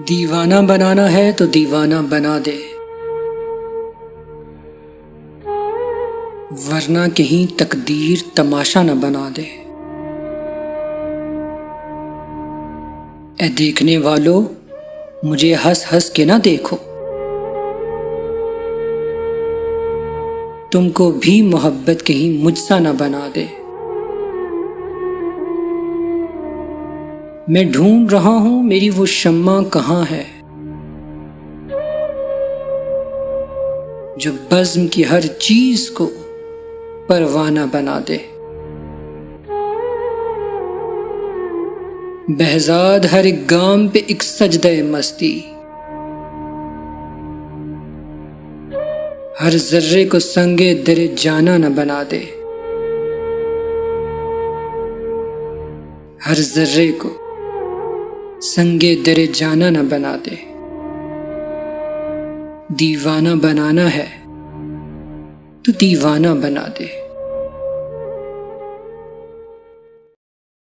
दीवाना बनाना है तो दीवाना बना दे, वरना कहीं तकदीर तमाशा न बना दे। ए देखने वालों, मुझे हंस हंस के ना देखो, तुमको भी मोहब्बत कहीं मुझसा न बना दे। मैं ढूंढ रहा हूं मेरी वो शम्मा कहाँ है, जो बज़्म की हर चीज को परवाना बना दे। बहज़ाद हर एक गाम पे एक सजदे मस्ती, हर जर्रे को संगे दरे जाना न बना दे। हर जर्रे को संगे दरे जाना न बना दे। दीवाना बनाना है तो दीवाना बना दे।